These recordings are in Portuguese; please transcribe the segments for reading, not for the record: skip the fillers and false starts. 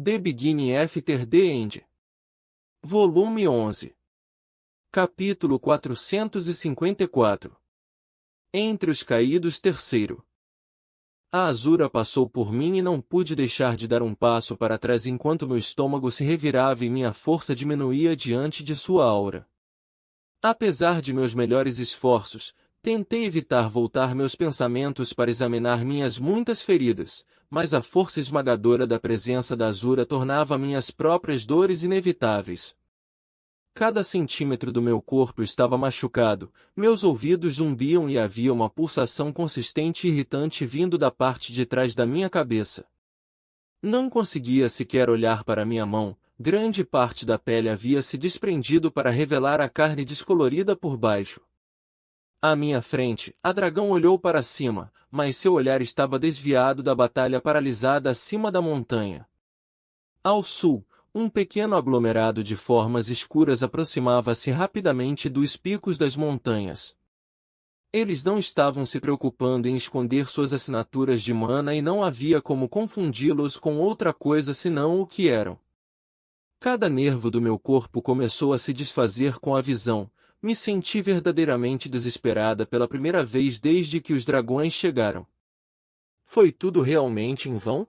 The Beginning After the End. Volume 11. Capítulo 454. Entre os caídos, terceiro. A Azura passou por mim e não pude deixar de dar um passo para trás enquanto meu estômago se revirava e minha força diminuía diante de sua aura. Apesar de meus melhores esforços, tentei evitar voltar meus pensamentos para examinar minhas muitas feridas, mas a força esmagadora da presença da Azura tornava minhas próprias dores inevitáveis. Cada centímetro do meu corpo estava machucado, meus ouvidos zumbiam e havia uma pulsação consistente e irritante vindo da parte de trás da minha cabeça. Não conseguia sequer olhar para minha mão, grande parte da pele havia se desprendido para revelar a carne descolorida por baixo. À minha frente, a dragão olhou para cima, mas seu olhar estava desviado da batalha paralisada acima da montanha. Ao sul, um pequeno aglomerado de formas escuras aproximava-se rapidamente dos picos das montanhas. Eles não estavam se preocupando em esconder suas assinaturas de mana e não havia como confundi-los com outra coisa senão o que eram. Cada nervo do meu corpo começou a se desfazer com a visão. Me senti verdadeiramente desesperada pela primeira vez desde que os dragões chegaram. Foi tudo realmente em vão?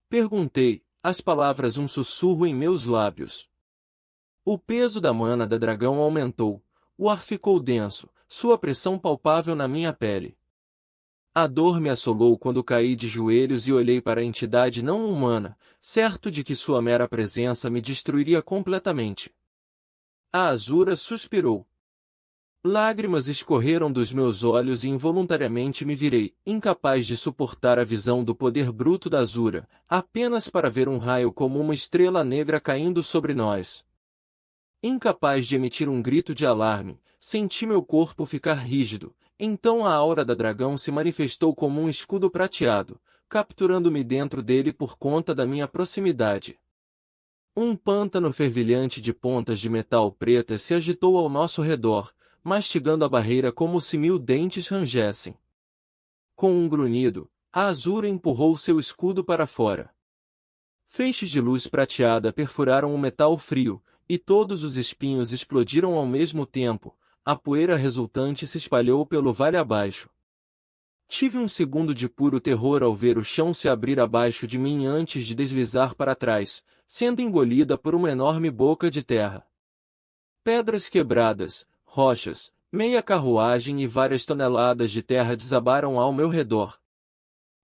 Perguntei, as palavras um sussurro em meus lábios. O peso da mana da dragão aumentou, o ar ficou denso, sua pressão palpável na minha pele. A dor me assolou quando caí de joelhos e olhei para a entidade não humana, certo de que sua mera presença me destruiria completamente. A Azura suspirou. Lágrimas escorreram dos meus olhos e involuntariamente me virei, incapaz de suportar a visão do poder bruto da Azura, apenas para ver um raio como uma estrela negra caindo sobre nós. Incapaz de emitir um grito de alarme, senti meu corpo ficar rígido, então a aura da dragão se manifestou como um escudo prateado, capturando-me dentro dele por conta da minha proximidade. Um pântano fervilhante de pontas de metal pretas se agitou ao nosso redor, mastigando a barreira como se 1000 dentes rangessem. Com um grunhido, a Azura empurrou seu escudo para fora. Feixes de luz prateada perfuraram o metal frio, e todos os espinhos explodiram ao mesmo tempo, a poeira resultante se espalhou pelo vale abaixo. Tive um segundo de puro terror ao ver o chão se abrir abaixo de mim antes de deslizar para trás, sendo engolida por uma enorme boca de terra. Pedras quebradas, rochas, meia carruagem e várias toneladas de terra desabaram ao meu redor.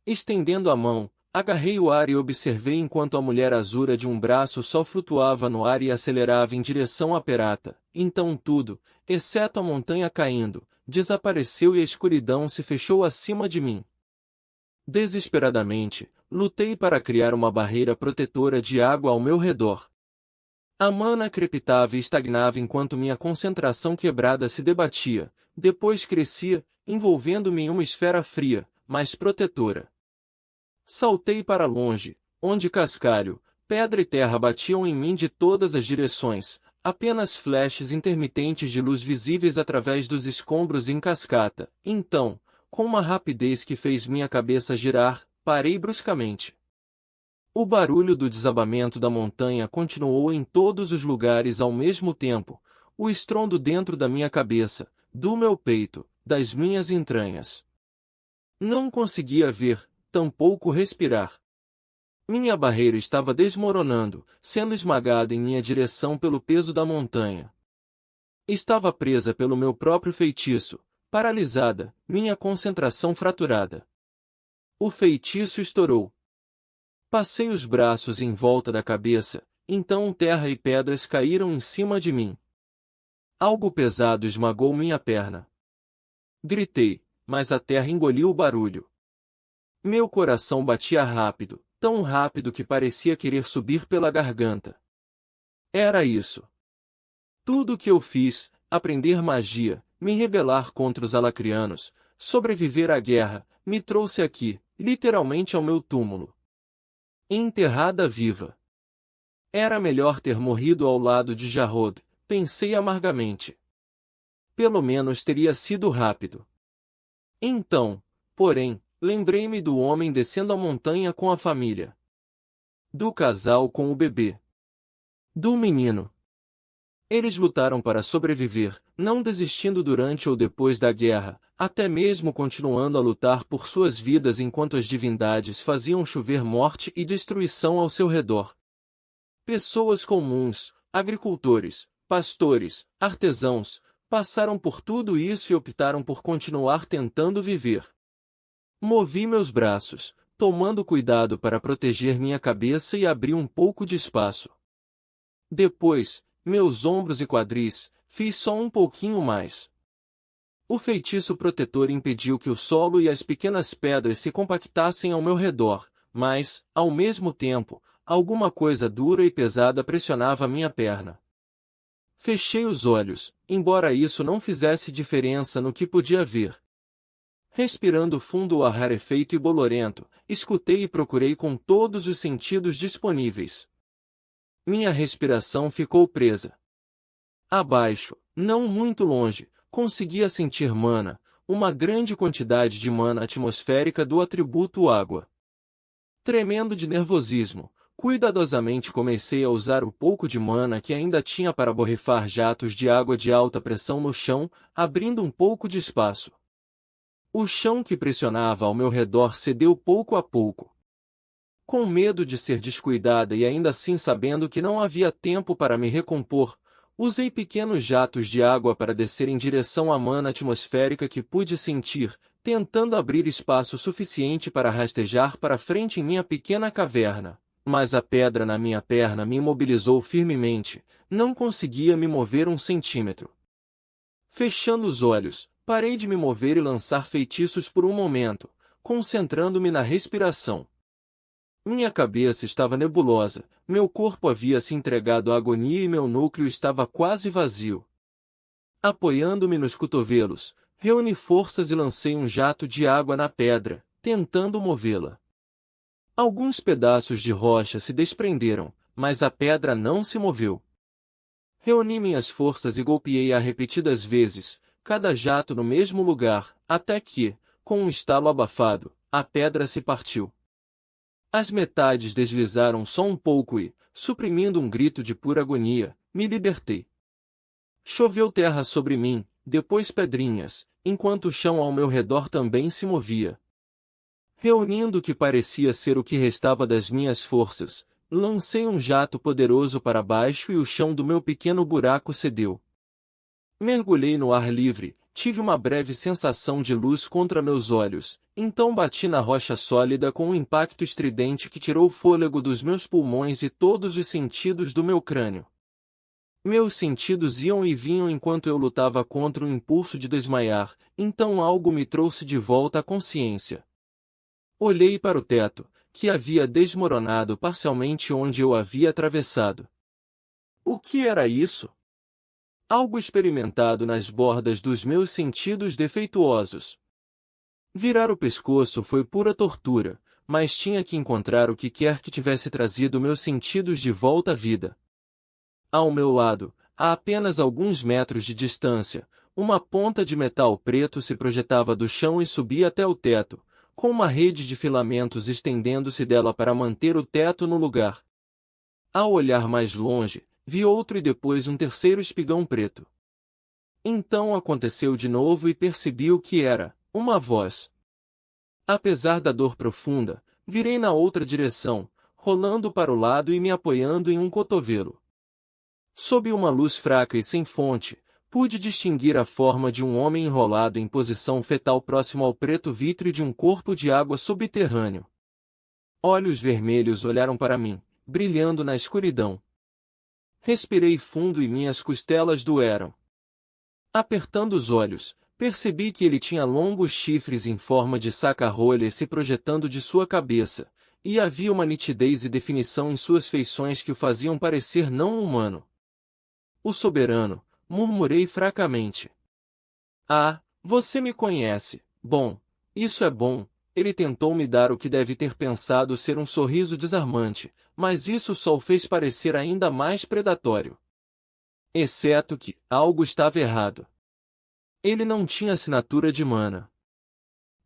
Estendendo a mão, agarrei o ar e observei enquanto a mulher Azura de um braço só flutuava no ar e acelerava em direção à Perata. Então tudo, exceto a montanha caindo, desapareceu e a escuridão se fechou acima de mim. Desesperadamente, lutei para criar uma barreira protetora de água ao meu redor. A mana crepitava e estagnava enquanto minha concentração quebrada se debatia, depois crescia, envolvendo-me em uma esfera fria, mas protetora. Saltei para longe, onde cascalho, pedra e terra batiam em mim de todas as direções, apenas flashes intermitentes de luz visíveis através dos escombros em cascata. Então, com uma rapidez que fez minha cabeça girar, parei bruscamente. O barulho do desabamento da montanha continuou em todos os lugares ao mesmo tempo, o estrondo dentro da minha cabeça, do meu peito, das minhas entranhas. Não conseguia ver, tampouco respirar. Minha barreira estava desmoronando, sendo esmagada em minha direção pelo peso da montanha. Estava presa pelo meu próprio feitiço, paralisada, minha concentração fraturada. O feitiço estourou. Passei os braços em volta da cabeça, então terra e pedras caíram em cima de mim. Algo pesado esmagou minha perna. Gritei, mas a terra engoliu o barulho. Meu coração batia rápido, tão rápido que parecia querer subir pela garganta. Era isso. Tudo o que eu fiz, aprender magia, me rebelar contra os alacrianos, sobreviver à guerra, me trouxe aqui, literalmente ao meu túmulo. Enterrada viva. Era melhor ter morrido ao lado de Jarrod, pensei amargamente. Pelo menos teria sido rápido. Então, porém, lembrei-me do homem descendo a montanha com a família. do casal com o bebê, do menino. Eles lutaram para sobreviver, não desistindo durante ou depois da guerra, até mesmo continuando a lutar por suas vidas enquanto as divindades faziam chover morte e destruição ao seu redor. Pessoas comuns, agricultores, pastores, artesãos, passaram por tudo isso e optaram por continuar tentando viver. Movi meus braços, tomando cuidado para proteger minha cabeça e abri um pouco de espaço. Depois, meus ombros e quadris, fiz só um pouquinho mais. O feitiço protetor impediu que o solo e as pequenas pedras se compactassem ao meu redor, mas, ao mesmo tempo, alguma coisa dura e pesada pressionava minha perna. Fechei os olhos, embora isso não fizesse diferença no que podia ver. Respirando fundo o ar rarefeito e bolorento, escutei e procurei com todos os sentidos disponíveis. Minha respiração ficou presa. Abaixo, não muito longe, conseguia sentir mana, uma grande quantidade de mana atmosférica do atributo água. Tremendo de nervosismo, cuidadosamente comecei a usar o pouco de mana que ainda tinha para borrifar jatos de água de alta pressão no chão, abrindo um pouco de espaço. O chão que pressionava ao meu redor cedeu pouco a pouco. Com medo de ser descuidada e ainda assim sabendo que não havia tempo para me recompor, usei pequenos jatos de água para descer em direção à mana atmosférica que pude sentir, tentando abrir espaço suficiente para rastejar para frente em minha pequena caverna. Mas a pedra na minha perna me imobilizou firmemente, não conseguia me mover 1 centímetro. Fechando os olhos, parei de me mover e lançar feitiços por um momento, concentrando-me na respiração. Minha cabeça estava nebulosa, meu corpo havia se entregado à agonia e meu núcleo estava quase vazio. Apoiando-me nos cotovelos, reuni forças e lancei um jato de água na pedra, tentando movê-la. Alguns pedaços de rocha se desprenderam, mas a pedra não se moveu. Reuni minhas forças e golpeei-a repetidas vezes, cada jato no mesmo lugar, até que, com um estalo abafado, a pedra se partiu. As metades deslizaram só um pouco e, suprimindo um grito de pura agonia, me libertei. Choveu terra sobre mim, depois pedrinhas, enquanto o chão ao meu redor também se movia. Reunindo o que parecia ser o que restava das minhas forças, lancei um jato poderoso para baixo e o chão do meu pequeno buraco cedeu. Mergulhei no ar livre, tive uma breve sensação de luz contra meus olhos, então bati na rocha sólida com um impacto estridente que tirou o fôlego dos meus pulmões e todos os sentidos do meu crânio. Meus sentidos iam e vinham enquanto eu lutava contra o impulso de desmaiar, então algo me trouxe de volta à consciência. Olhei para o teto, que havia desmoronado parcialmente onde eu havia atravessado. O que era isso? Algo experimentado nas bordas dos meus sentidos defeituosos. Virar o pescoço foi pura tortura, mas tinha que encontrar o que quer que tivesse trazido meus sentidos de volta à vida. Ao meu lado, a apenas alguns metros de distância, uma ponta de metal preto se projetava do chão e subia até o teto, com uma rede de filamentos estendendo-se dela para manter o teto no lugar. Ao olhar mais longe, vi outro e depois um terceiro espigão preto. Então aconteceu de novo e percebi o que era, uma voz. Apesar da dor profunda, virei na outra direção, rolando para o lado e me apoiando em um cotovelo. Sob uma luz fraca e sem fonte, pude distinguir a forma de um homem enrolado em posição fetal próximo ao preto vítreo de um corpo de água subterrâneo. Olhos vermelhos olharam para mim, brilhando na escuridão. Respirei fundo e minhas costelas doeram. Apertando os olhos, percebi que ele tinha longos chifres em forma de saca-rolhas se projetando de sua cabeça, e havia uma nitidez e definição em suas feições que o faziam parecer não humano. O soberano, murmurei fracamente. Ah, você me conhece. Bom, isso é bom. Ele tentou me dar o que deve ter pensado ser um sorriso desarmante, mas isso só o fez parecer ainda mais predatório. Exceto que, algo estava errado. Ele não tinha assinatura de mana.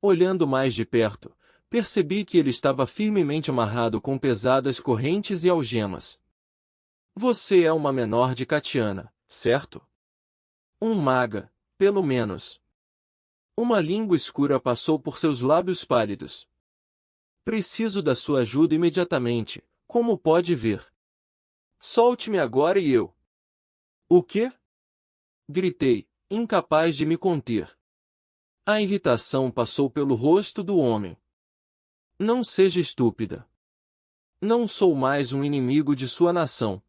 Olhando mais de perto, Percebi que ele estava firmemente amarrado com pesadas correntes e algemas. Você é uma menor de Catiana, certo? Um maga, pelo menos. Uma língua escura passou por seus lábios pálidos. Preciso da sua ajuda imediatamente, como pode ver. Solte-me agora e eu. O quê? Gritei, incapaz de me conter. A irritação passou pelo rosto do homem. Não seja estúpida. Não sou mais um inimigo de sua nação.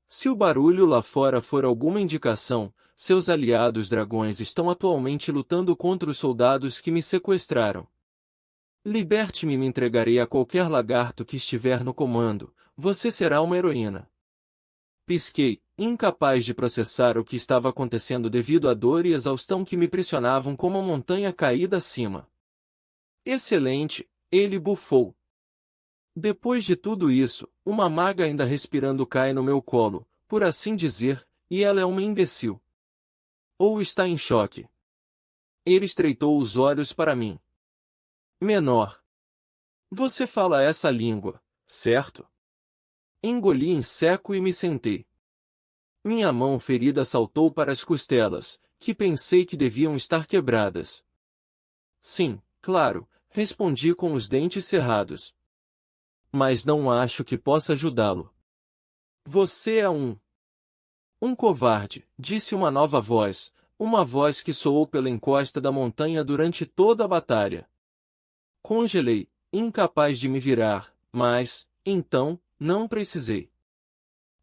Se o barulho lá fora for alguma indicação, seus aliados dragões estão atualmente lutando contra os soldados que me sequestraram. Liberte-me e me entregarei a qualquer lagarto que estiver no comando, você será uma heroína. Pisquei, incapaz de processar o que estava acontecendo devido à dor e exaustão que me pressionavam como uma montanha caída acima. Excelente, ele bufou. Depois de tudo isso, uma maga ainda respirando cai no meu colo, por assim dizer, e ela é uma imbecil. Ou está em choque. Ele estreitou os olhos para mim. Menor. Você fala essa língua, certo? Engoli em seco e me sentei. Minha mão ferida saltou para as costelas, que pensei que deviam estar quebradas. Sim, claro, respondi com os dentes cerrados. Mas não acho que possa ajudá-lo. Você é um covarde, disse uma nova voz, uma voz que soou pela encosta da montanha durante toda a batalha. Congelei, incapaz de me virar, mas, então, não precisei.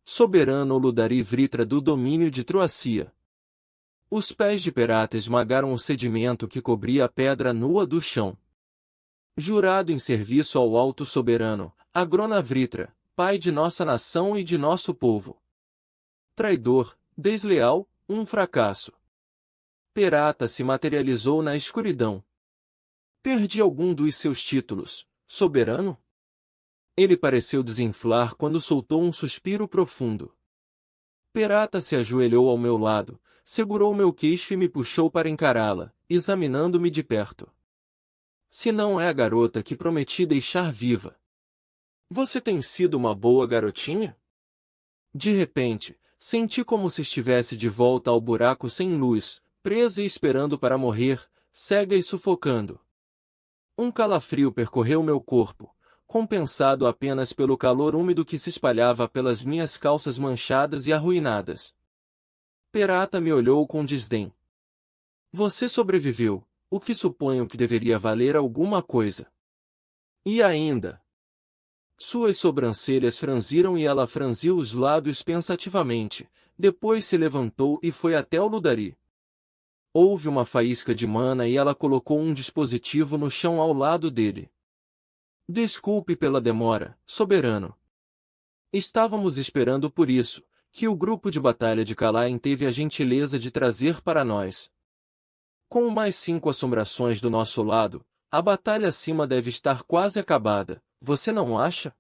Soberano Ludari Vritra do domínio de Troacia. Os pés de Perata esmagaram o sedimento que cobria a pedra nua do chão. Jurado em serviço ao alto soberano, Agrona Vritra, pai de nossa nação e de nosso povo. Traidor, desleal, um fracasso. Perata se materializou na escuridão. Perdi algum dos seus títulos, soberano? Ele pareceu desinflar quando soltou um suspiro profundo. Perata se ajoelhou ao meu lado, segurou meu queixo e me puxou para encará-la, examinando-me de perto. Se não é a garota que prometi deixar viva. Você tem sido uma boa garotinha? De repente, senti como se estivesse de volta ao buraco sem luz, presa e esperando para morrer, cega e sufocando. Um calafrio percorreu meu corpo, compensado apenas pelo calor úmido que se espalhava pelas minhas calças manchadas e arruinadas. Perata me olhou com desdém. Você sobreviveu, o que suponho que deveria valer alguma coisa. E ainda. Suas sobrancelhas franziram e ela franziu os lábios pensativamente, depois se levantou e foi até o Ludari. Houve uma faísca de mana e ela colocou um dispositivo no chão ao lado dele. Desculpe pela demora, soberano. Estávamos esperando por isso, que o grupo de batalha de Kalain teve a gentileza de trazer para nós. Com mais 5 assombrações do nosso lado, a batalha acima deve estar quase acabada, você não acha?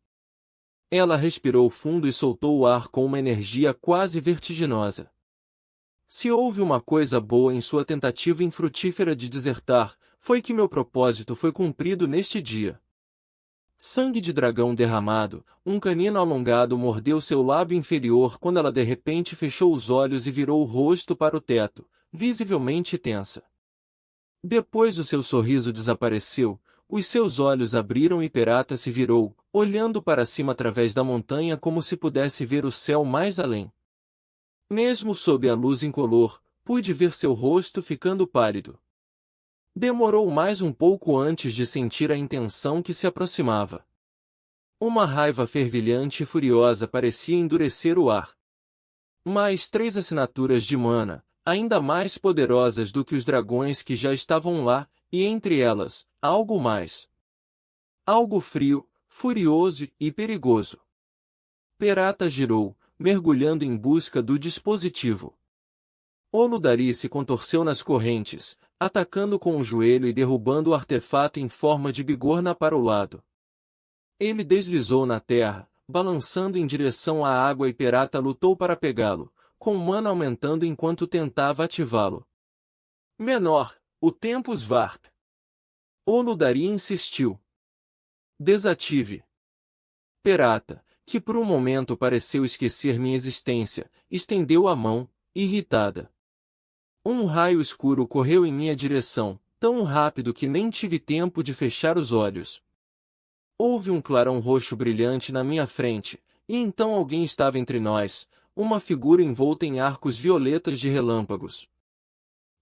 Ela respirou fundo e soltou o ar com uma energia quase vertiginosa. Se houve uma coisa boa em sua tentativa infrutífera de desertar, foi que meu propósito foi cumprido neste dia. Sangue de dragão derramado, um canino alongado mordeu seu lábio inferior quando ela de repente fechou os olhos e virou o rosto para o teto, visivelmente tensa. Depois o seu sorriso desapareceu, os seus olhos abriram e Perata se virou, olhando para cima através da montanha como se pudesse ver o céu mais além. Mesmo sob a luz incolor, pude ver seu rosto ficando pálido. Demorou mais um pouco antes de sentir a intenção que se aproximava. Uma raiva fervilhante e furiosa parecia endurecer o ar. Mais 3 assinaturas de mana, ainda mais poderosas do que os dragões que já estavam lá, e entre elas, algo mais. Algo frio, furioso e perigoso. Perata girou, mergulhando em busca do dispositivo. O Ludari se contorceu nas correntes, atacando com o joelho e derrubando o artefato em forma de bigorna para o lado. Ele deslizou na terra, balançando em direção à água e Perata lutou para pegá-lo, com mana aumentando enquanto tentava ativá-lo. Menor, o Tempus Varp. O Ludari insistiu, Desative. Perata, que por um momento pareceu esquecer minha existência, estendeu a mão, irritada. Um raio escuro correu em minha direção, tão rápido que nem tive tempo de fechar os olhos. Houve um clarão roxo brilhante na minha frente, e então alguém estava entre nós, uma figura envolta em arcos violetas de relâmpagos.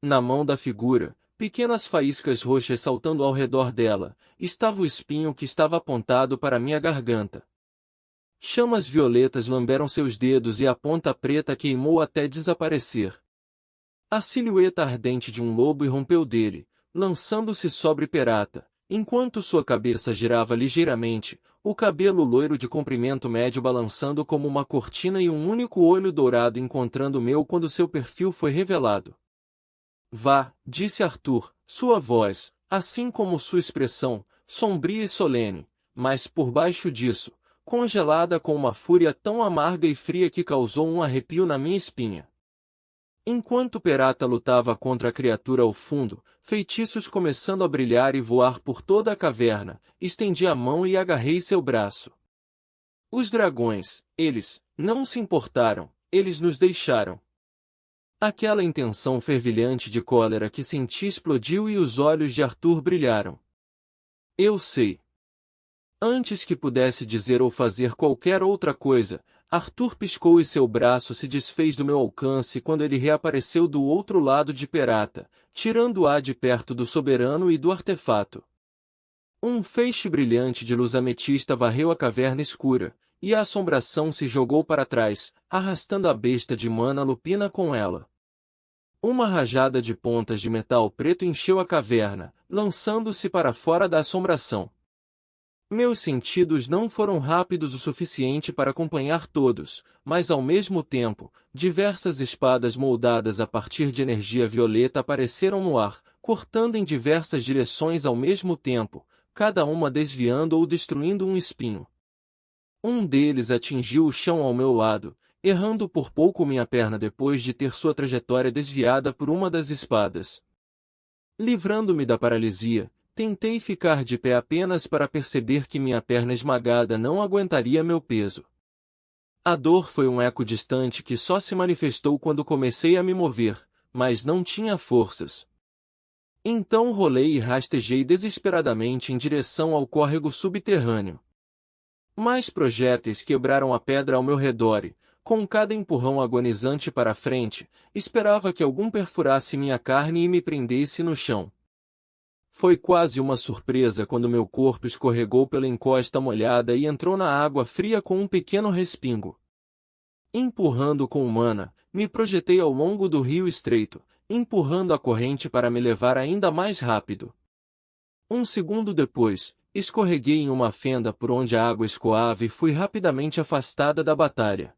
Na mão da figura, pequenas faíscas roxas saltando ao redor dela, estava o espinho que estava apontado para minha garganta. Chamas violetas lamberam seus dedos e a ponta preta queimou até desaparecer. A silhueta ardente de um lobo irrompeu dele, lançando-se sobre Perata, enquanto sua cabeça girava ligeiramente, o cabelo loiro de comprimento médio balançando como uma cortina e um único olho dourado encontrando o meu quando seu perfil foi revelado. Vá, disse Arthur, sua voz, assim como sua expressão, sombria e solene, mas por baixo disso, congelada com uma fúria tão amarga e fria que causou um arrepio na minha espinha. Enquanto Perata lutava contra a criatura ao fundo, feitiços começando a brilhar e voar por toda a caverna, estendi a mão e agarrei seu braço. Os dragões, eles, não se importaram, eles nos deixaram. Aquela intenção fervilhante de cólera que senti explodiu e os olhos de Arthur brilharam. Eu sei. Antes que pudesse dizer ou fazer qualquer outra coisa, Arthur piscou e seu braço se desfez do meu alcance quando ele reapareceu do outro lado de Perata, tirando-a de perto do soberano e do artefato. Um feixe brilhante de luz ametista varreu a caverna escura, e a assombração se jogou para trás, arrastando a besta de mana lupina com ela. Uma rajada de pontas de metal preto encheu a caverna, lançando-se para fora da assombração. Meus sentidos não foram rápidos o suficiente para acompanhar todos, mas ao mesmo tempo, diversas espadas moldadas a partir de energia violeta apareceram no ar, cortando em diversas direções ao mesmo tempo, cada uma desviando ou destruindo um espinho. Um deles atingiu o chão ao meu lado, errando por pouco minha perna depois de ter sua trajetória desviada por uma das espadas. Livrando-me da paralisia, tentei ficar de pé apenas para perceber que minha perna esmagada não aguentaria meu peso. A dor foi um eco distante que só se manifestou quando comecei a me mover, mas não tinha forças. Então rolei e rastejei desesperadamente em direção ao córrego subterrâneo. Mais projéteis quebraram a pedra ao meu redor e, com cada empurrão agonizante para frente, esperava que algum perfurasse minha carne e me prendesse no chão. Foi quase uma surpresa quando meu corpo escorregou pela encosta molhada e entrou na água fria com um pequeno respingo. Empurrando com mana, me projetei ao longo do rio estreito, empurrando a corrente para me levar ainda mais rápido. Um segundo depois, escorreguei em uma fenda por onde a água escoava e fui rapidamente afastada da batalha.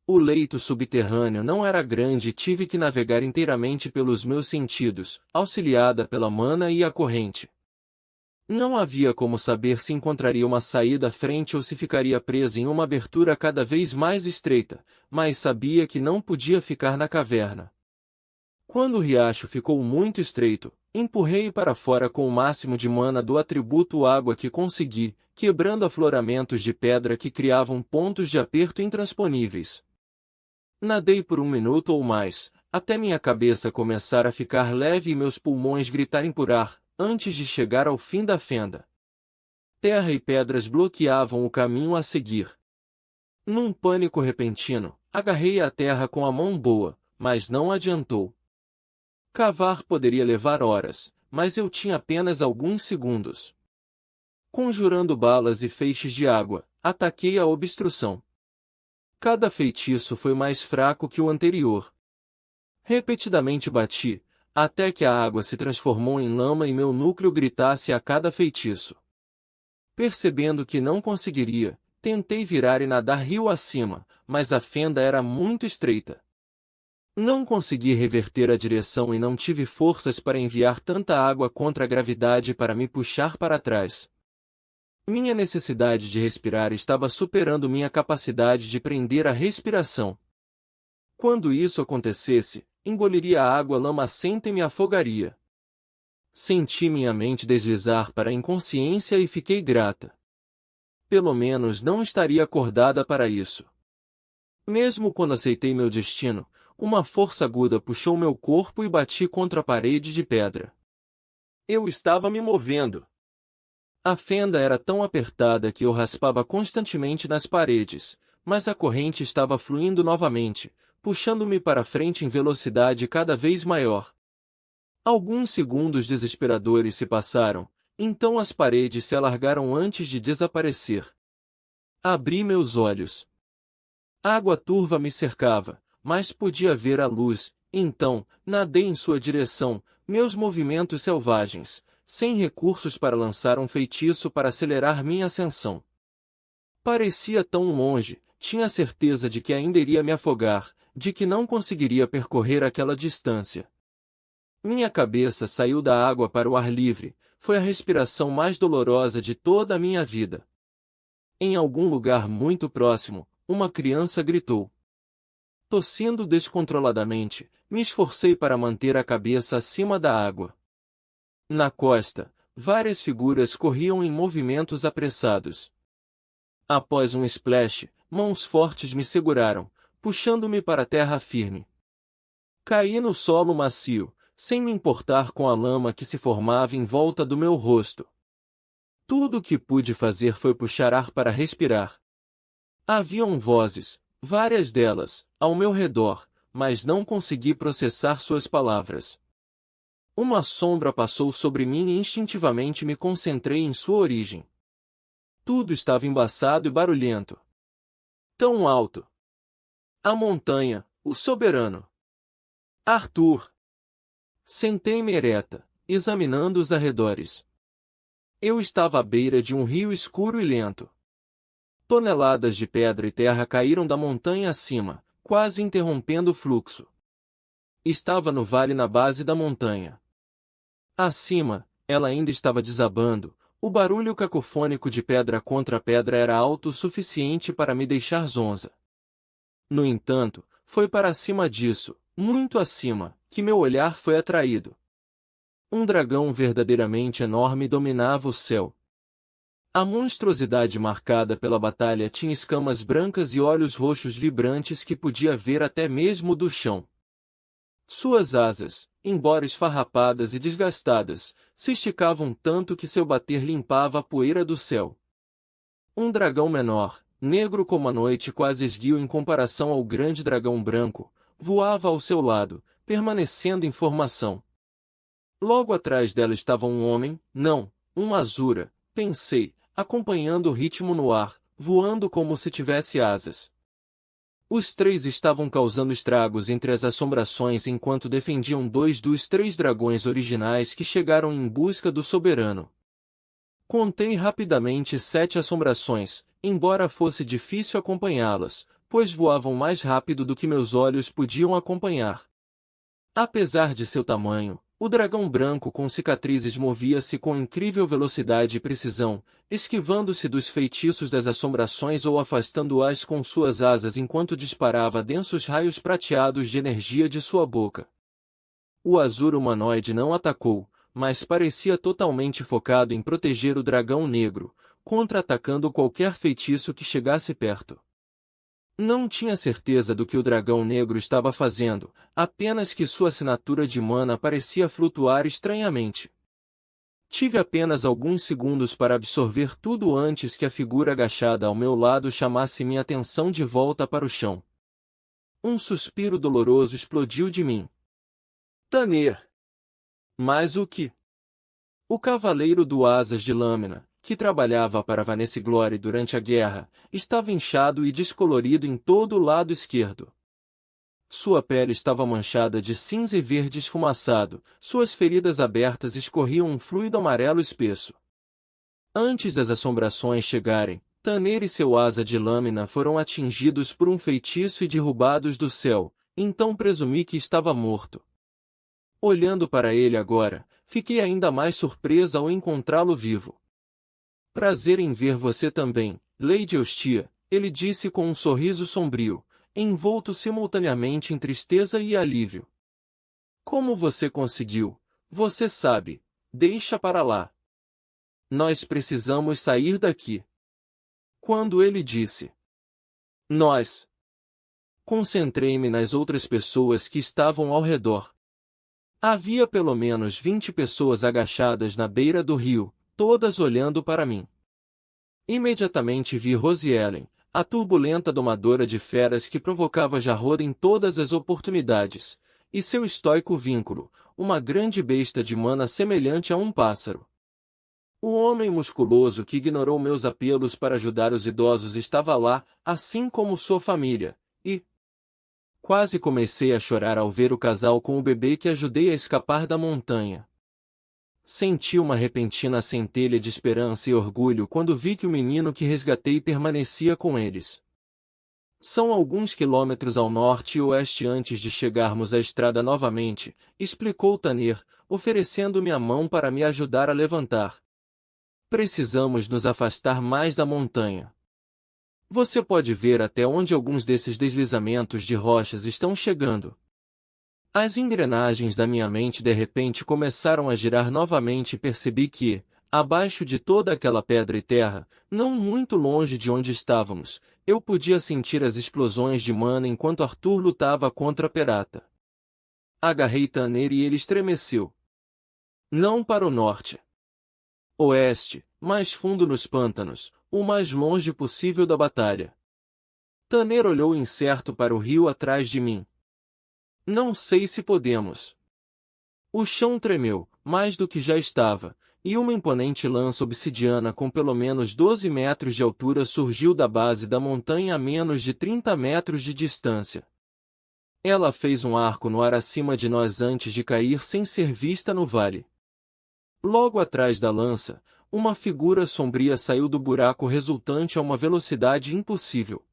O leito subterrâneo não era grande e tive que navegar inteiramente pelos meus sentidos, auxiliada pela mana e a corrente. Não havia como saber se encontraria uma saída à frente ou se ficaria presa em uma abertura cada vez mais estreita, mas sabia que não podia ficar na caverna. Quando o riacho ficou muito estreito, empurrei para fora com o máximo de mana do atributo água que consegui, quebrando afloramentos de pedra que criavam pontos de aperto intransponíveis. Nadei por 1 minuto ou mais, até minha cabeça começar a ficar leve e meus pulmões gritarem por ar, antes de chegar ao fim da fenda. Terra e pedras bloqueavam o caminho a seguir. Num pânico repentino, agarrei a terra com a mão boa, mas não adiantou. Cavar poderia levar horas, mas eu tinha apenas alguns segundos. Conjurando balas e feixes de água, ataquei a obstrução. Cada feitiço foi mais fraco que o anterior. Repetidamente bati, até que a água se transformou em lama e meu núcleo gritasse a cada feitiço. Percebendo que não conseguiria, tentei virar e nadar rio acima, mas a fenda era muito estreita. Não consegui reverter a direção e não tive forças para enviar tanta água contra a gravidade para me puxar para trás. Minha necessidade de respirar estava superando minha capacidade de prender a respiração. Quando isso acontecesse, engoliria a água lamacenta e me afogaria. Senti minha mente deslizar para a inconsciência e fiquei grata. Pelo menos não estaria acordada para isso. Mesmo quando aceitei meu destino, uma força aguda puxou meu corpo e bati contra a parede de pedra. Eu estava me movendo. A fenda era tão apertada que eu raspava constantemente nas paredes, mas a corrente estava fluindo novamente, puxando-me para frente em velocidade cada vez maior. Alguns segundos desesperadores se passaram, então as paredes se alargaram antes de desaparecer. Abri meus olhos. Água turva me cercava, mas podia ver a luz, então, nadei em sua direção, meus movimentos selvagens, sem recursos para lançar um feitiço para acelerar minha ascensão. Parecia tão longe, tinha certeza de que ainda iria me afogar, de que não conseguiria percorrer aquela distância. Minha cabeça saiu da água para o ar livre, foi a respiração mais dolorosa de toda a minha vida. Em algum lugar muito próximo, uma criança gritou. Tossindo descontroladamente, me esforcei para manter a cabeça acima da água. Na costa, várias figuras corriam em movimentos apressados. Após um splash, mãos fortes me seguraram, puxando-me para a terra firme. Caí no solo macio, sem me importar com a lama que se formava em volta do meu rosto. Tudo o que pude fazer foi puxar ar para respirar. Haviam vozes, várias delas, ao meu redor, mas não consegui processar suas palavras. Uma sombra passou sobre mim e instintivamente me concentrei em sua origem. Tudo estava embaçado e barulhento. Tão alto. A montanha, o soberano. Arthur. Sentei-me ereta, examinando os arredores. Eu estava à beira de um rio escuro e lento. Toneladas de pedra e terra caíram da montanha acima, quase interrompendo o fluxo. Estava no vale na base da montanha. Acima, ela ainda estava desabando, o barulho cacofônico de pedra contra pedra era alto o suficiente para me deixar zonza. No entanto, foi para cima disso, muito acima, que meu olhar foi atraído. Um dragão verdadeiramente enorme dominava o céu. A monstruosidade marcada pela batalha tinha escamas brancas e olhos roxos vibrantes que podia ver até mesmo do chão. Suas asas, embora esfarrapadas e desgastadas, se esticavam tanto que seu bater limpava a poeira do céu. Um dragão menor, negro como a noite quase esguio em comparação ao grande dragão branco, voava ao seu lado, permanecendo em formação. Logo atrás dela estava um homem, não, um Azura, pensei, acompanhando o ritmo no ar, voando como se tivesse asas. Os três estavam causando estragos entre as assombrações enquanto defendiam dois dos três dragões originais que chegaram em busca do soberano. Contei rapidamente 7 assombrações, embora fosse difícil acompanhá-las, pois voavam mais rápido do que meus olhos podiam acompanhar. Apesar de seu tamanho, o dragão branco com cicatrizes movia-se com incrível velocidade e precisão, esquivando-se dos feitiços das assombrações ou afastando-as com suas asas enquanto disparava densos raios prateados de energia de sua boca. O Azura humanoide não atacou, mas parecia totalmente focado em proteger o dragão negro, contra-atacando qualquer feitiço que chegasse perto. Não tinha certeza do que o dragão negro estava fazendo, apenas que sua assinatura de mana parecia flutuar estranhamente. Tive apenas alguns segundos para absorver tudo antes que a figura agachada ao meu lado chamasse minha atenção de volta para o chão. Um suspiro doloroso explodiu de mim. Taner! Mas o que? O cavaleiro do Asas de Lâmina, que trabalhava para Vanessa Glory durante a guerra, estava inchado e descolorido em todo o lado esquerdo. Sua pele estava manchada de cinza e verde esfumaçado, suas feridas abertas escorriam um fluido amarelo espesso. Antes das assombrações chegarem, Taner e seu asa de lâmina foram atingidos por um feitiço e derrubados do céu, então presumi que estava morto. Olhando para ele agora, fiquei ainda mais surpresa ao encontrá-lo vivo. Prazer em ver você também, Lady Ostia, ele disse com um sorriso sombrio, envolto simultaneamente em tristeza e alívio. Como você conseguiu? Você sabe, deixa para lá. Nós precisamos sair daqui. Quando ele disse nós, concentrei-me nas outras pessoas que estavam ao redor. Havia pelo menos 20 pessoas agachadas na beira do rio, todas olhando para mim. Imediatamente vi Rosiellen, a turbulenta domadora de feras que provocava Jarrod em todas as oportunidades, e seu estoico vínculo, uma grande besta de mana semelhante a um pássaro. O homem musculoso que ignorou meus apelos para ajudar os idosos estava lá, assim como sua família, e quase comecei a chorar ao ver o casal com o bebê que ajudei a escapar da montanha. Senti uma repentina centelha de esperança e orgulho quando vi que o menino que resgatei permanecia com eles. São alguns quilômetros ao norte e oeste antes de chegarmos à estrada novamente, explicou Tanner, oferecendo-me a mão para me ajudar a levantar. Precisamos nos afastar mais da montanha. Você pode ver até onde alguns desses deslizamentos de rochas estão chegando. As engrenagens da minha mente de repente começaram a girar novamente e percebi que, abaixo de toda aquela pedra e terra, não muito longe de onde estávamos, eu podia sentir as explosões de mana enquanto Arthur lutava contra a Perata. Agarrei Tanner e ele estremeceu. Não para o norte. Oeste, mais fundo nos pântanos, o mais longe possível da batalha. Tanner olhou incerto para o rio atrás de mim. Não sei se podemos. O chão tremeu, mais do que já estava, e uma imponente lança obsidiana com pelo menos 12 metros de altura surgiu da base da montanha a menos de 30 metros de distância. Ela fez um arco no ar acima de nós antes de cair sem ser vista no vale. Logo atrás da lança, uma figura sombria saiu do buraco resultante a uma velocidade impossível.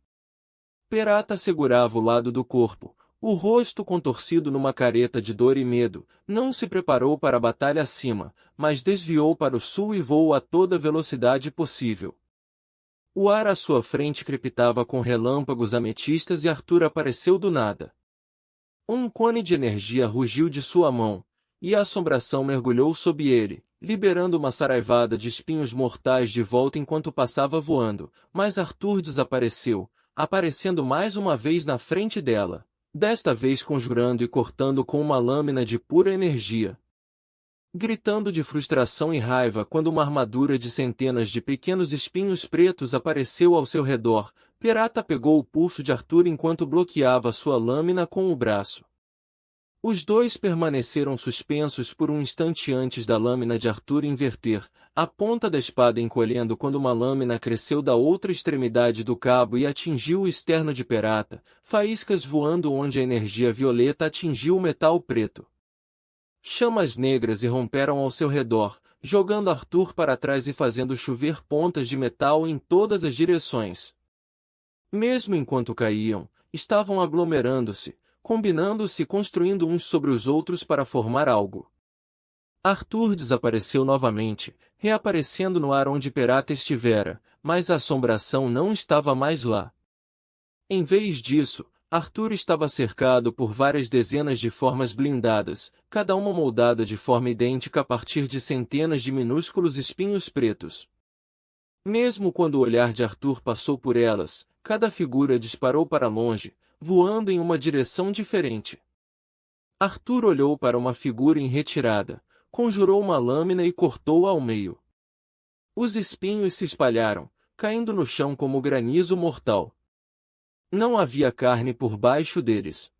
Perata segurava o lado do corpo, o rosto contorcido numa careta de dor e medo, não se preparou para a batalha acima, mas desviou para o sul e voou a toda velocidade possível. O ar à sua frente crepitava com relâmpagos ametistas e Arthur apareceu do nada. Um cone de energia rugiu de sua mão, e a assombração mergulhou sob ele, liberando uma saraivada de espinhos mortais de volta enquanto passava voando, mas Arthur desapareceu, aparecendo mais uma vez na frente dela, desta vez conjurando e cortando com uma lâmina de pura energia. Gritando de frustração e raiva quando uma armadura de centenas de pequenos espinhos pretos apareceu ao seu redor, Perata pegou o pulso de Arthur enquanto bloqueava sua lâmina com o braço. Os dois permaneceram suspensos por um instante antes da lâmina de Arthur inverter, a ponta da espada encolhendo quando uma lâmina cresceu da outra extremidade do cabo e atingiu o externo de Perata, faíscas voando onde a energia violeta atingiu o metal preto. Chamas negras irromperam ao seu redor, jogando Arthur para trás e fazendo chover pontas de metal em todas as direções. Mesmo enquanto caíam, estavam aglomerando-se, combinando-se e construindo uns sobre os outros para formar algo. Arthur desapareceu novamente, reaparecendo no ar onde Perata estivera, mas a assombração não estava mais lá. Em vez disso, Arthur estava cercado por várias dezenas de formas blindadas, cada uma moldada de forma idêntica a partir de centenas de minúsculos espinhos pretos. Mesmo quando o olhar de Arthur passou por elas, cada figura disparou para longe, voando em uma direção diferente. Arthur olhou para uma figura em retirada, conjurou uma lâmina e cortou-a ao meio. Os espinhos se espalharam, caindo no chão como granizo mortal. Não havia carne por baixo deles.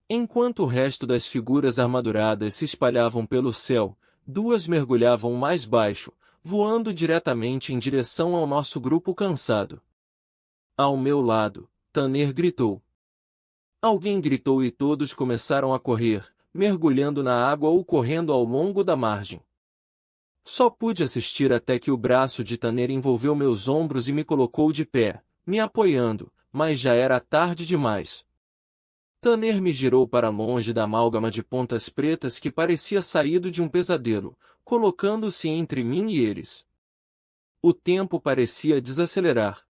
Enquanto o resto das figuras armaduradas se espalhavam pelo céu, duas mergulhavam mais baixo, voando diretamente em direção ao nosso grupo cansado. Ao meu lado, Tanner gritou. Alguém gritou e todos começaram a correr, mergulhando na água ou correndo ao longo da margem. Só pude assistir até que o braço de Tanner envolveu meus ombros e me colocou de pé, me apoiando, mas já era tarde demais. Tanner me girou para longe da amálgama de pontas pretas que parecia saído de um pesadelo, colocando-se entre mim e eles. O tempo parecia desacelerar.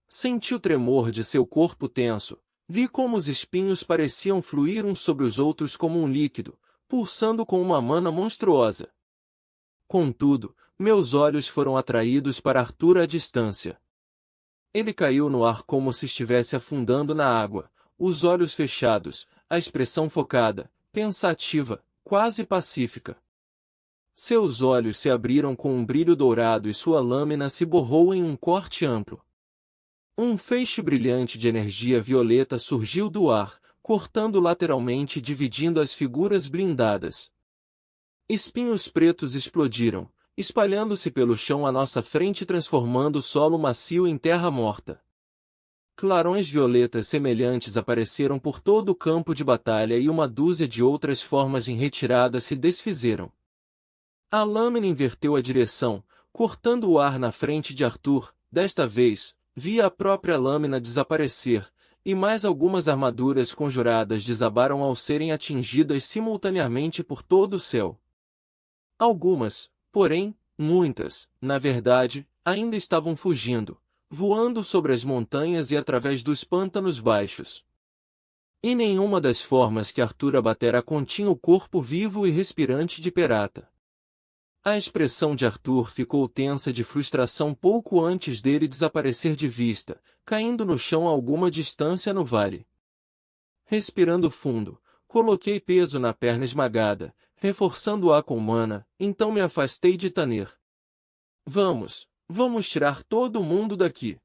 Senti o tremor de seu corpo tenso, vi como os espinhos pareciam fluir uns sobre os outros como um líquido, pulsando com uma mana monstruosa. Contudo, meus olhos foram atraídos para Arthur à distância. Ele caiu no ar como se estivesse afundando na água, os olhos fechados, a expressão focada, pensativa, quase pacífica. Seus olhos se abriram com um brilho dourado e sua lâmina se borrou em um corte amplo. Um feixe brilhante de energia violeta surgiu do ar, cortando lateralmente e dividindo as figuras blindadas. Espinhos pretos explodiram, espalhando-se pelo chão à nossa frente, transformando o solo macio em terra morta. Clarões violetas semelhantes apareceram por todo o campo de batalha e uma dúzia de outras formas em retirada se desfizeram. A lâmina inverteu a direção, cortando o ar na frente de Arthur. Desta vez, via a própria lâmina desaparecer, e mais algumas armaduras conjuradas desabaram ao serem atingidas simultaneamente por todo o céu. Algumas, porém, muitas, na verdade, ainda estavam fugindo, voando sobre as montanhas e através dos pântanos baixos. E nenhuma das formas que Arthur abatera continha o corpo vivo e respirante de Perata. A expressão de Arthur ficou tensa de frustração pouco antes dele desaparecer de vista, caindo no chão a alguma distância no vale. Respirando fundo, coloquei peso na perna esmagada, reforçando-a com mana, então me afastei de Tanner. Vamos tirar todo mundo daqui.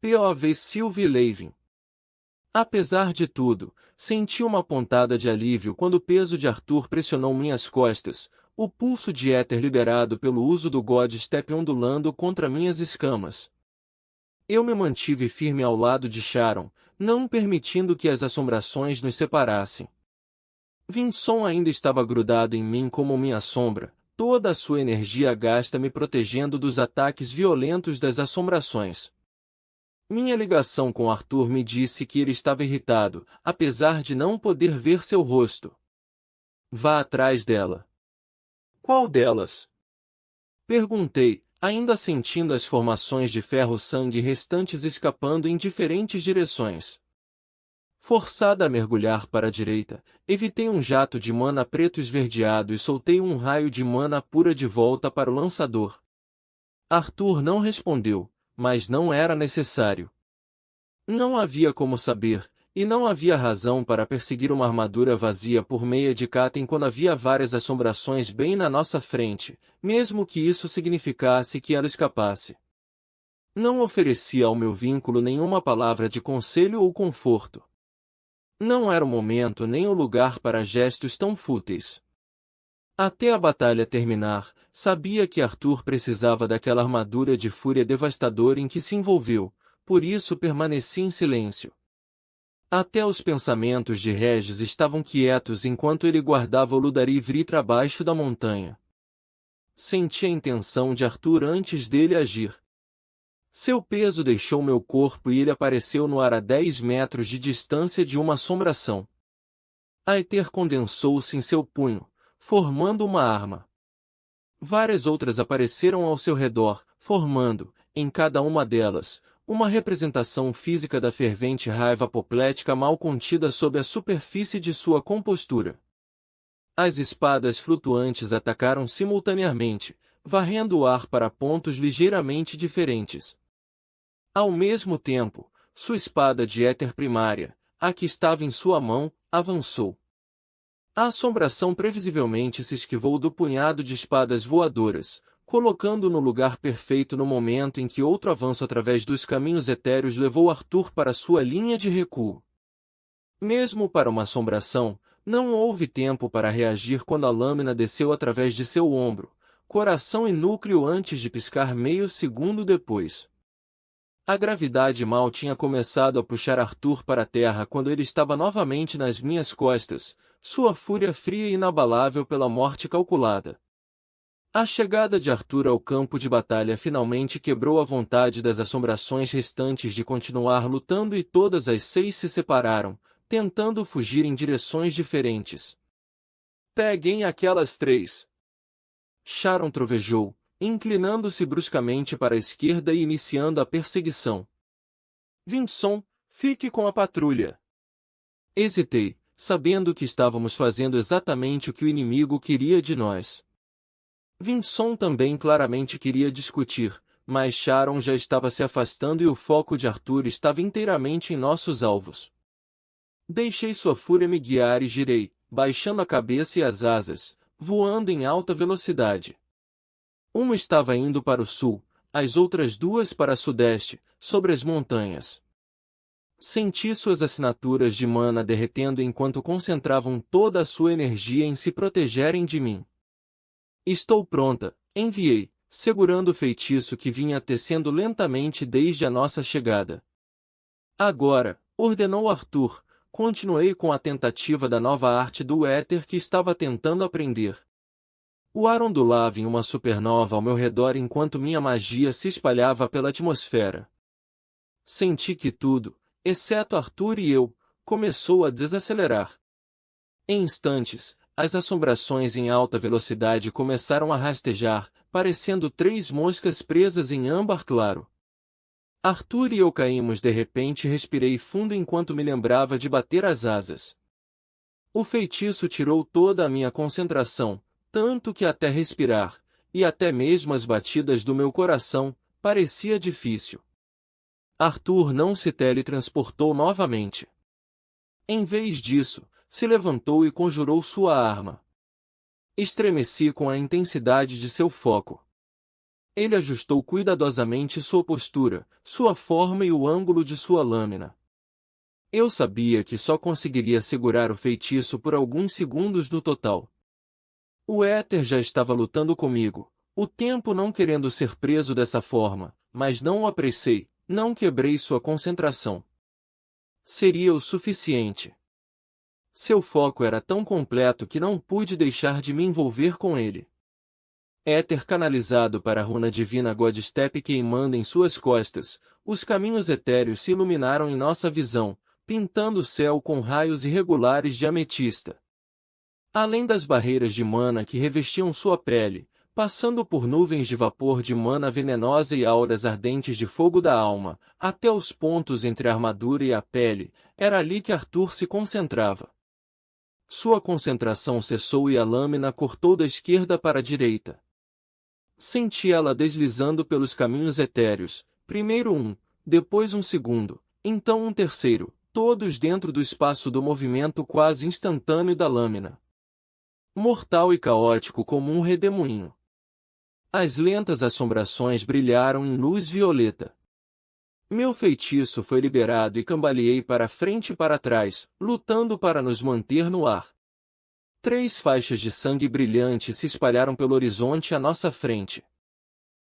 P.O.V. Sylvie Levin. Apesar de tudo, senti uma pontada de alívio quando o peso de Arthur pressionou minhas costas, o pulso de éter liberado pelo uso do God Step ondulando contra minhas escamas. Eu me mantive firme ao lado de Sharon, não permitindo que as assombrações nos separassem. Vinson ainda estava grudado em mim como minha sombra, toda a sua energia gasta me protegendo dos ataques violentos das assombrações. Minha ligação com Arthur me disse que ele estava irritado, apesar de não poder ver seu rosto. Vá atrás dela. Qual delas? Perguntei, ainda sentindo as formações de ferro-sangue restantes escapando em diferentes direções. Forçada a mergulhar para a direita, evitei um jato de mana preto esverdeado e soltei um raio de mana pura de volta para o lançador. Arthur não respondeu, mas não era necessário. Não havia como saber, e não havia razão para perseguir uma armadura vazia por meia de Katen quando havia várias assombrações bem na nossa frente, mesmo que isso significasse que ela escapasse. Não oferecia ao meu vínculo nenhuma palavra de conselho ou conforto. Não era o momento nem o lugar para gestos tão fúteis. Até a batalha terminar, sabia que Arthur precisava daquela armadura de fúria devastadora em que se envolveu, por isso permaneci em silêncio. Até os pensamentos de Regis estavam quietos enquanto ele guardava o Ludari Vritra abaixo da montanha. Senti a intenção de Arthur antes dele agir. Seu peso deixou meu corpo e ele apareceu no ar a 10 metros de distância de uma assombração. A Aether condensou-se em seu punho, formando uma arma. Várias outras apareceram ao seu redor, formando, em cada uma delas, uma representação física da fervente raiva apoplética mal contida sob a superfície de sua compostura. As espadas flutuantes atacaram simultaneamente, varrendo o ar para pontos ligeiramente diferentes. Ao mesmo tempo, sua espada de éter primária, a que estava em sua mão, avançou. A assombração previsivelmente se esquivou do punhado de espadas voadoras, colocando no lugar perfeito no momento em que outro avanço através dos caminhos etéreos levou Arthur para sua linha de recuo. Mesmo para uma assombração, não houve tempo para reagir quando a lâmina desceu através de seu ombro, coração e núcleo antes de piscar meio segundo depois. A gravidade mal tinha começado a puxar Arthur para a terra quando ele estava novamente nas minhas costas, sua fúria fria e inabalável pela morte calculada. A chegada de Arthur ao campo de batalha finalmente quebrou a vontade das assombrações restantes de continuar lutando e todas as 6 se separaram, tentando fugir em direções diferentes. Peguem aquelas 3. Sharon trovejou, inclinando-se bruscamente para a esquerda e iniciando a perseguição. Vinson, fique com a patrulha. Hesitei, sabendo que estávamos fazendo exatamente o que o inimigo queria de nós. Vinson também claramente queria discutir, mas Sharon já estava se afastando e o foco de Arthur estava inteiramente em nossos alvos. Deixei sua fúria me guiar e girei, baixando a cabeça e as asas, voando em alta velocidade. Uma estava indo para o sul, as outras duas para sudeste, sobre as montanhas. Senti suas assinaturas de mana derretendo enquanto concentravam toda a sua energia em se protegerem de mim. Estou pronta, enviei, segurando o feitiço que vinha tecendo lentamente desde a nossa chegada. Agora, ordenou Arthur, continuei com a tentativa da nova arte do éter que estava tentando aprender. O ar ondulava em uma supernova ao meu redor enquanto minha magia se espalhava pela atmosfera. Senti que tudo, exceto Arthur e eu, começou a desacelerar. Em instantes, as assombrações em alta velocidade começaram a rastejar, parecendo 3 moscas presas em âmbar claro. Arthur e eu caímos de repente e respirei fundo enquanto me lembrava de bater as asas. O feitiço tirou toda a minha concentração, tanto que até respirar, e até mesmo as batidas do meu coração, parecia difícil. Arthur não se teletransportou novamente. Em vez disso, se levantou e conjurou sua arma. Estremeci com a intensidade de seu foco. Ele ajustou cuidadosamente sua postura, sua forma e o ângulo de sua lâmina. Eu sabia que só conseguiria segurar o feitiço por alguns segundos no total. O éter já estava lutando comigo, o tempo não querendo ser preso dessa forma, mas não o apressei, não quebrei sua concentração. Seria o suficiente. Seu foco era tão completo que não pude deixar de me envolver com ele. Éter canalizado para a runa divina Godstep queimando em suas costas, os caminhos etéreos se iluminaram em nossa visão, pintando o céu com raios irregulares de ametista. Além das barreiras de mana que revestiam sua pele, passando por nuvens de vapor de mana venenosa e auras ardentes de fogo da alma, até os pontos entre a armadura e a pele, era ali que Arthur se concentrava. Sua concentração cessou e a lâmina cortou da esquerda para a direita. Senti ela deslizando pelos caminhos etéreos, primeiro um, depois um segundo, então um terceiro, todos dentro do espaço do movimento quase instantâneo da lâmina. Mortal e caótico como um redemoinho. As lentas assombrações brilharam em luz violeta. Meu feitiço foi liberado e cambaleei para frente e para trás, lutando para nos manter no ar. 3 faixas de sangue brilhante se espalharam pelo horizonte à nossa frente.